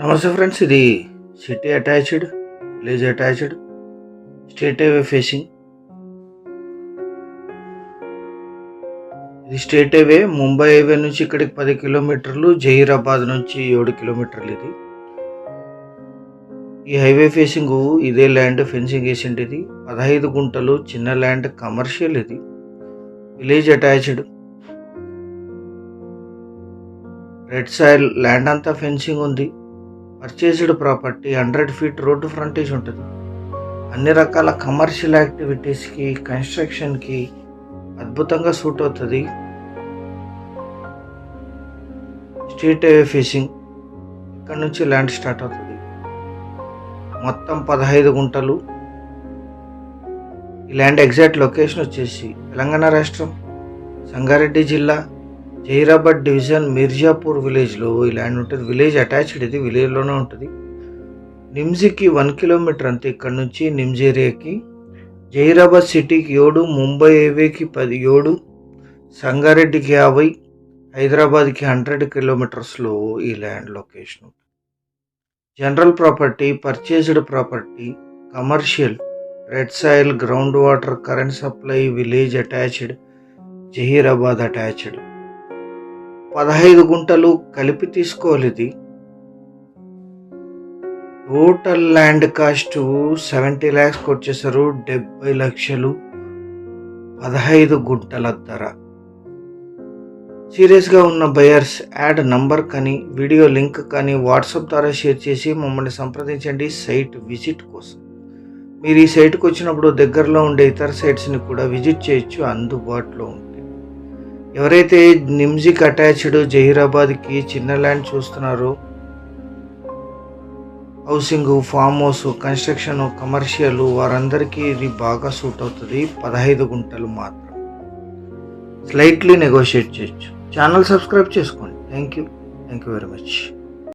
నమస్తే ఫ్రెండ్స్, ఇది city attached, village attached, state highway facing. ఇది స్టేట్ హైవే, ముంబై హైవే నుంచి ఇక్కడికి 10 కిలోమీటర్లు, జహీరాబాద్ నుంచి 7 కిలోమీటర్లు. ఇది ఈ హైవే ఫేసింగ్ ఇదే ల్యాండ్ ఫెన్సింగ్ వేసింది. ఇది 15 గుంటలు చిన్న ల్యాండ్, కమర్షియల్. ఇది village attached, red soil land అంతా ఫెన్సింగ్ ఉంది. Purchased property, 100 feet road frontage ఉంటుంది. అన్ని రకాల కమర్షియల్ యాక్టివిటీస్కి, కన్స్ట్రక్షన్కి అద్భుతంగా సూట్ అవుతుంది. స్ట్రీట్ హైవే ఫేసింగ్, ఇక్కడ నుంచి ల్యాండ్ స్టార్ట్ అవుతుంది. మొత్తం 15 గుంటలు. ఈ ల్యాండ్ ఎగ్జాక్ట్ లొకేషన్ వచ్చేసి తెలంగాణ రాష్ట్రం, సంగారెడ్డి జిల్లా, జహీరాబాద్ డివిజన్, మిర్జాపూర్ విలేజ్లో ఈ ల్యాండ్ ఉంటుంది. విలేజ్ అటాచ్డ్, ఇది విలేజ్లోనే ఉంటుంది. నిమ్జీకి 1 కిలోమీటర్ అంతే ఇక్కడ నుంచి, నిమ్జ్ ఏరియాకి. జహీరాబాద్ సిటీకి 7, ముంబై హైవేకి 17, సంగారెడ్డికి 50, హైదరాబాద్కి 100 కిలోమీటర్స్లో ఈ land location. General property, purchased property, commercial, red soil, ground water, current supply, village attached, Zaheerabad attached. 15 గుంటలు కలిపి తీసుకోవాలి. ఇది టోటల్ ల్యాండ్ కాస్ట్ 70 lakhs వచ్చేసారు, 70 లక్షలు. 15 గుంటల ధర. సీరియస్గా ఉన్న బయర్స్ యాడ్ నంబర్ కానీ వీడియో లింక్ కానీ వాట్సాప్ ద్వారా షేర్ చేసి మమ్మల్ని సంప్రదించండి సైట్ విజిట్ కోసం. మీరు ఈ సైట్కి వచ్చినప్పుడు దగ్గరలో ఉండే ఇతర సైట్స్ని కూడా విజిట్ చేయొచ్చు, అందుబాటులో ఉంటాయి. ఎవరైతే నిమ్జీకి అటాచ్డ్, జహీరాబాద్కి చిన్న ల్యాండ్ చూస్తున్నారో, housing, farm house, construction, commercial, వారందరికీ ఇది బాగా సూట్ అవుతుంది. 15 గుంటలు మాత్రం. స్లైట్లీ నెగోషియేట్ చేయొచ్చు. ఛానల్ సబ్స్క్రైబ్ చేసుకోండి. Thank you very much.